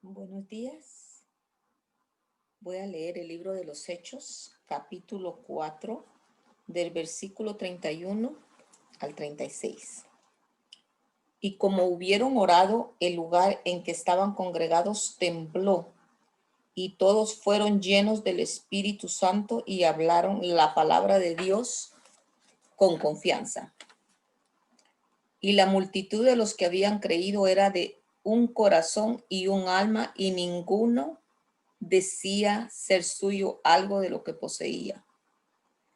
Buenos días. Voy a leer el libro de los Hechos, capítulo 4, del versículo 31 al 36. Y como hubieron orado, el lugar en que estaban congregados tembló, y todos fueron llenos del Espíritu Santo y hablaron la palabra de Dios con confianza. Y la multitud de los que habían creído era de un corazón y un alma, y ninguno decía ser suyo algo de lo que poseía,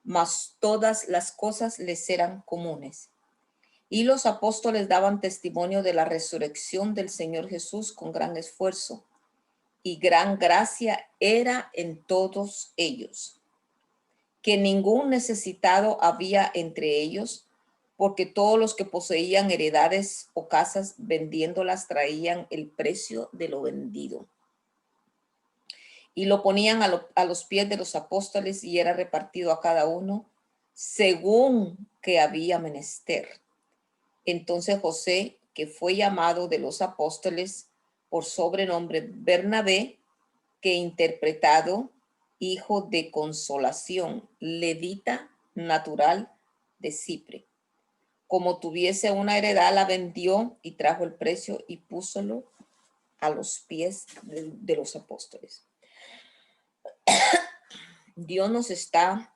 mas todas las cosas les eran comunes. Y los apóstoles daban testimonio de la resurrección del Señor Jesús con gran esfuerzo, y gran gracia era en todos ellos, que ningún necesitado había entre ellos, porque todos los que poseían heredades o casas, vendiéndolas, traían el precio de lo vendido y lo ponían a los pies de los apóstoles, y era repartido a cada uno según que había menester. Entonces José, que fue llamado de los apóstoles por sobrenombre Bernabé, que interpretado hijo de consolación, levita natural de Cipre, como tuviese una heredad, la vendió y trajo el precio y púsolo a los pies de los apóstoles. Dios nos está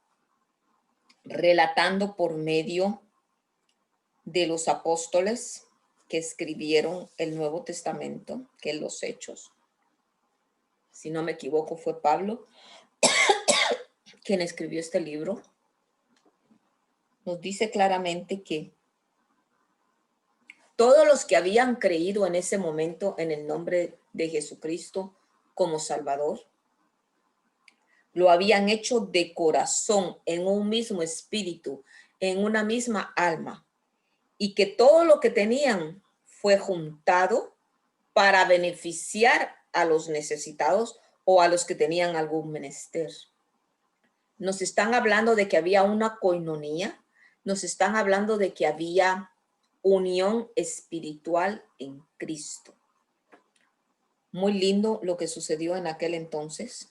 relatando por medio de los apóstoles que escribieron el Nuevo Testamento, que es los Hechos. Si no me equivoco, fue Pablo quien escribió este libro. Nos dice claramente que todos los que habían creído en ese momento en el nombre de Jesucristo como Salvador, lo habían hecho de corazón, en un mismo espíritu, en una misma alma, y que todo lo que tenían fue juntado para beneficiar a los necesitados o a los que tenían algún menester. Nos están hablando de que había una coinonía, nos están hablando de que había unión espiritual en Cristo. Muy lindo lo que sucedió en aquel entonces,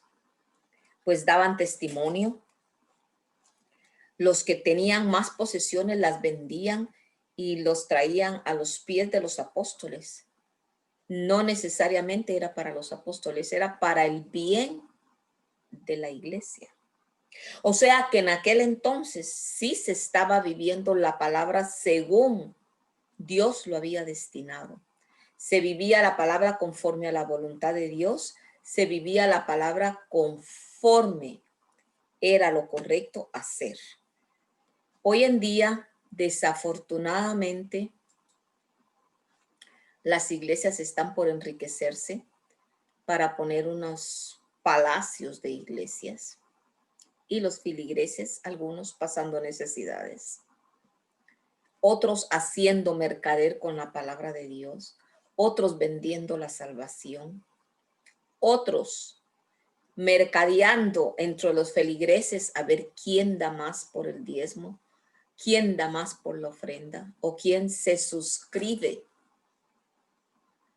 pues daban testimonio. Los que tenían más posesiones las vendían y los traían a los pies de los apóstoles. No necesariamente era para los apóstoles, era para el bien de la iglesia. O sea que en aquel entonces sí se estaba viviendo la palabra según Dios lo había destinado. Se vivía la palabra conforme a la voluntad de Dios, se vivía la palabra conforme era lo correcto hacer. Hoy en día, desafortunadamente, las iglesias están por enriquecerse para poner unos palacios de iglesias, y los filigreses, algunos pasando necesidades, otros haciendo mercader con la palabra de Dios, otros vendiendo la salvación, otros mercadeando entre los feligreses a ver quién da más por el diezmo, quién da más por la ofrenda, o quién se suscribe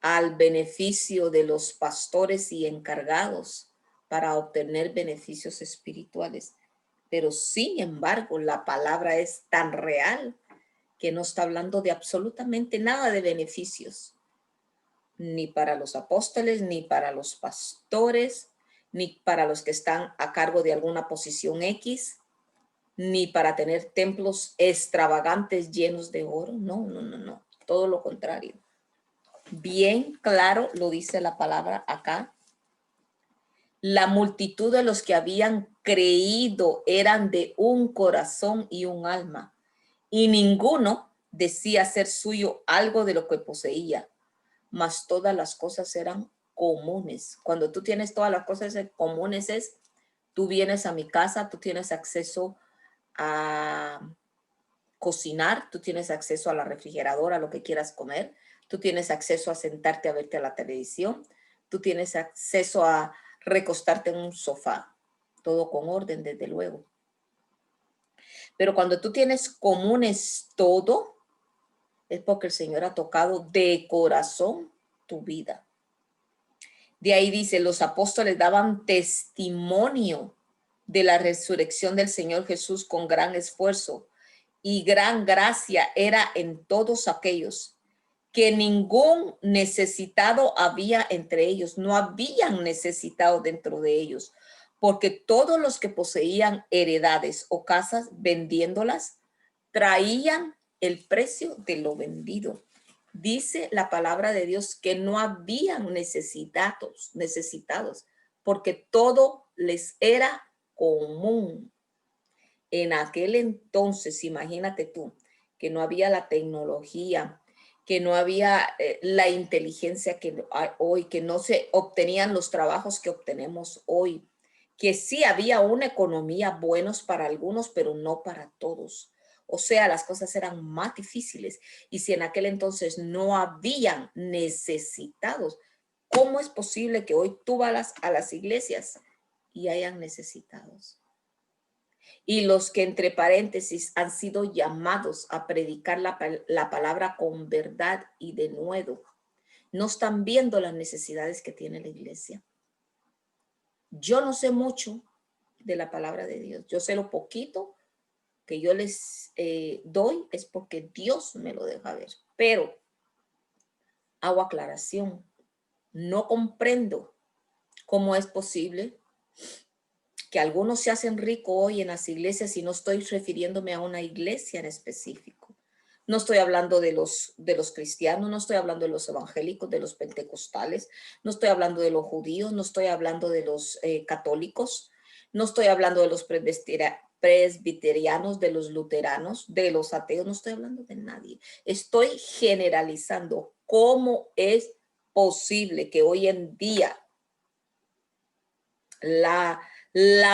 al beneficio de los pastores y encargados para obtener beneficios espirituales. Pero sin embargo, la palabra es tan real que no está hablando de absolutamente nada de beneficios, ni para los apóstoles, ni para los pastores, ni para los que están a cargo de alguna posición X, ni para tener templos extravagantes llenos de oro. No, no, no, no. Todo lo contrario. Bien claro lo dice la palabra acá. La multitud de los que habían creído eran de un corazón y un alma, y ninguno decía ser suyo algo de lo que poseía, mas todas las cosas eran comunes. Cuando tú tienes todas las cosas comunes es, tú vienes a mi casa, tú tienes acceso a cocinar, tú tienes acceso a la refrigeradora, a lo que quieras comer, tú tienes acceso a sentarte a verte a la televisión, tú tienes acceso a recostarte en un sofá, todo con orden, desde luego. Pero cuando tú tienes comunes todo, es porque el Señor ha tocado de corazón tu vida. De ahí dice, los apóstoles daban testimonio de la resurrección del Señor Jesús con gran esfuerzo, y gran gracia era en todos aquellos, que ningún necesitado había entre ellos, no habían necesitado dentro de ellos, porque todos los que poseían heredades o casas, vendiéndolas, traían el precio de lo vendido. Dice la palabra de Dios que no habían necesitados, porque todo les era común. En aquel entonces, imagínate tú, que no había la tecnología, que no había la inteligencia que hay hoy, que no se obtenían los trabajos que obtenemos hoy, que sí había una economía buenos para algunos, pero no para todos. O sea, las cosas eran más difíciles. Y si en aquel entonces no habían necesitados, ¿cómo es posible que hoy tú vas a las iglesias y hayan necesitados? Y los que entre paréntesis han sido llamados a predicar la palabra con verdad y de nuevo, no están viendo las necesidades que tiene la iglesia. Yo no sé mucho de la palabra de Dios. Yo sé lo poquito que yo les doy es porque Dios me lo deja ver. Pero hago aclaración. No comprendo cómo es posible que algunos se hacen ricos hoy en las iglesias, y no estoy refiriéndome a una iglesia en específico. No estoy hablando de los cristianos, no estoy hablando de los evangélicos, de los pentecostales, no estoy hablando de los judíos, no estoy hablando de los católicos, no estoy hablando de los presbiterianos, de los luteranos, de los ateos, no estoy hablando de nadie. Estoy generalizando cómo es posible que hoy en día la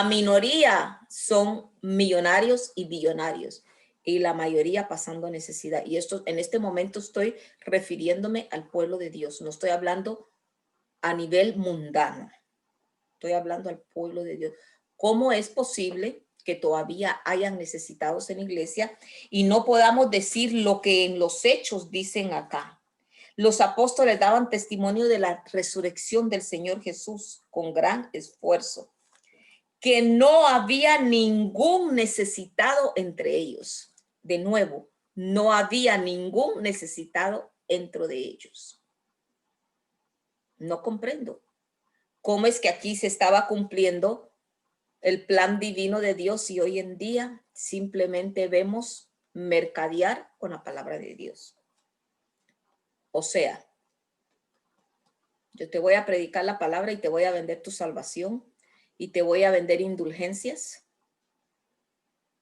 minoría son millonarios y billonarios, y la mayoría pasando necesidad. Y esto, en este momento estoy refiriéndome al pueblo de Dios. No estoy hablando a nivel mundano. Estoy hablando al pueblo de Dios. ¿Cómo es posible que todavía hayan necesitados en la iglesia y no podamos decir lo que en los hechos dicen acá? Los apóstoles daban testimonio de la resurrección del Señor Jesús con gran esfuerzo, que no había ningún necesitado entre ellos. De nuevo, no había ningún necesitado dentro de ellos. No comprendo cómo es que aquí se estaba cumpliendo el plan divino de Dios y hoy en día simplemente vemos mercadear con la palabra de Dios. O sea, yo te voy a predicar la palabra y te voy a vender tu salvación y te voy a vender indulgencias.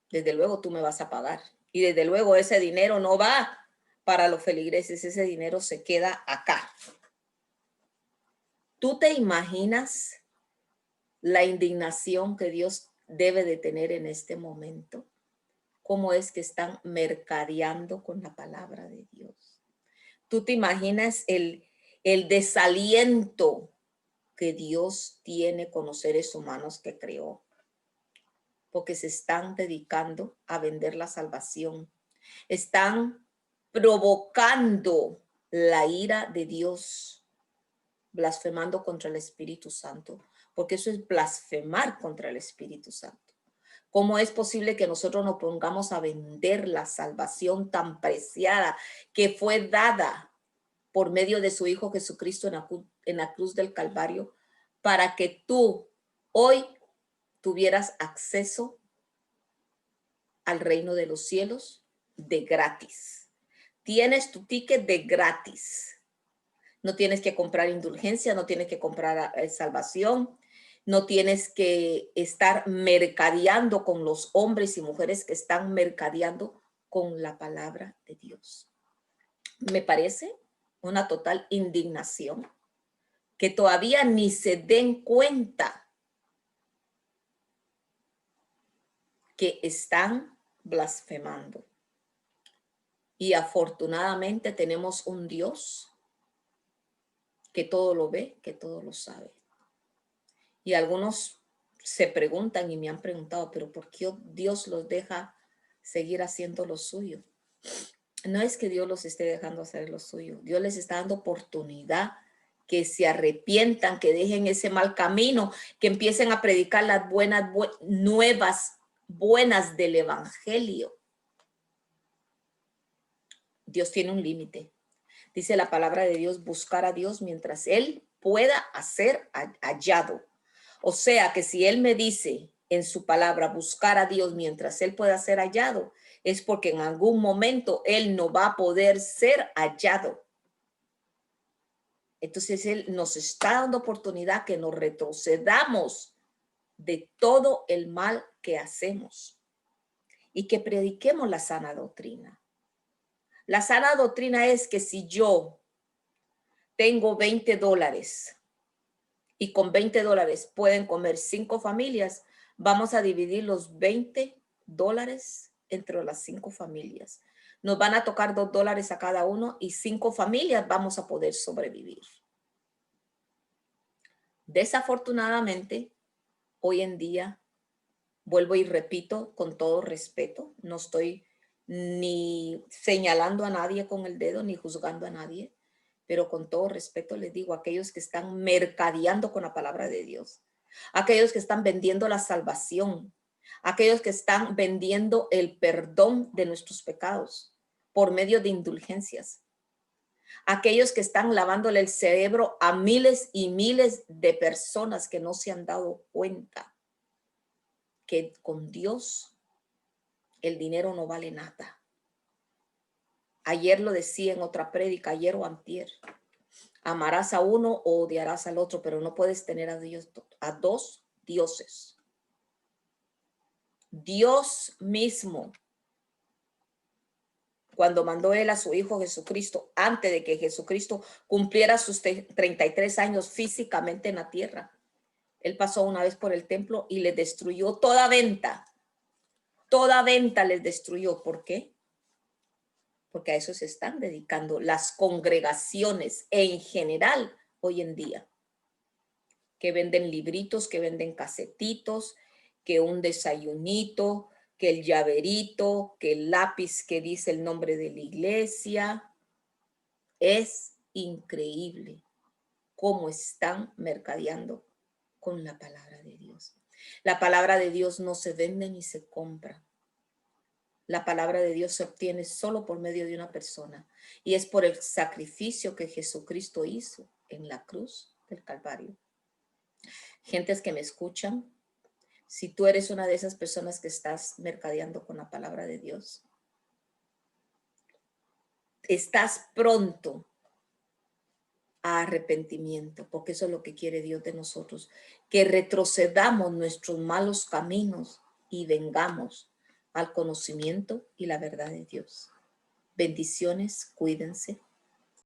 Desde luego tú me vas a pagar. Y desde luego ese dinero no va para los feligreses, ese dinero se queda acá. ¿Tú te imaginas la indignación que Dios debe de tener en este momento? ¿Cómo es que están mercadeando con la palabra de Dios? ¿Tú te imaginas el desaliento que Dios tiene con los seres humanos que creó? Porque se están dedicando a vender la salvación. Están provocando la ira de Dios, blasfemando contra el Espíritu Santo, porque eso es blasfemar contra el Espíritu Santo. ¿Cómo es posible que nosotros nos pongamos a vender la salvación tan preciada que fue dada por medio de su Hijo Jesucristo en la cruz del Calvario, para que tú hoy tuvieras acceso al reino de los cielos de gratis? Tienes tu ticket de gratis. No tienes que comprar indulgencia, no tienes que comprar salvación, no tienes que estar mercadeando con los hombres y mujeres que están mercadeando con la palabra de Dios. Me parece una total indignación que todavía ni se den cuenta que están blasfemando. Y afortunadamente tenemos un Dios que todo lo ve, que todo lo sabe. Y algunos se preguntan y me han preguntado, pero ¿por qué Dios los deja seguir haciendo lo suyo? No es que Dios los esté dejando hacer lo suyo. Dios les está dando oportunidad que se arrepientan, que dejen ese mal camino, que empiecen a predicar las nuevas buenas del evangelio. Dios tiene un límite. Dice la palabra de Dios, buscar a Dios mientras Él pueda ser hallado. O sea que si Él me dice en su palabra buscar a Dios mientras Él pueda ser hallado, es porque en algún momento Él no va a poder ser hallado. Entonces Él nos está dando oportunidad que nos retrocedamos de todo el mal que hacemos y que prediquemos la sana doctrina. La sana doctrina es que si yo tengo $20 y con $20 pueden comer 5 familias, vamos a dividir los $20 entre las 5 familias. Nos van a tocar $2 a cada uno y 5 familias vamos a poder sobrevivir. Desafortunadamente, hoy en día, vuelvo y repito con todo respeto, no estoy ni señalando a nadie con el dedo ni juzgando a nadie, pero con todo respeto les digo a aquellos que están mercadeando con la palabra de Dios, aquellos que están vendiendo la salvación, aquellos que están vendiendo el perdón de nuestros pecados por medio de indulgencias, aquellos que están lavándole el cerebro a miles y miles de personas que no se han dado cuenta que con Dios el dinero no vale nada. Ayer lo decía en otra prédica, ayer o antier. Amarás a uno o odiarás al otro, pero no puedes tener a Dios, a dos dioses. Dios mismo, cuando mandó Él a su Hijo Jesucristo, antes de que Jesucristo cumpliera sus 33 años físicamente en la tierra, Él pasó una vez por el templo y le destruyó toda venta. Toda venta les destruyó. ¿Por qué? Porque a eso se están dedicando las congregaciones en general hoy en día, que venden libritos, que venden casetitos, que un desayunito, que el llaverito, que el lápiz que dice el nombre de la iglesia. Es increíble cómo están mercadeando con la palabra de Dios. La palabra de Dios no se vende ni se compra. La palabra de Dios se obtiene solo por medio de una persona y es por el sacrificio que Jesucristo hizo en la cruz del Calvario. Gentes que me escuchan, si tú eres una de esas personas que estás mercadeando con la palabra de Dios, estás pronto a arrepentimiento, porque eso es lo que quiere Dios de nosotros, que retrocedamos nuestros malos caminos y vengamos al conocimiento y la verdad de Dios. Bendiciones, cuídense.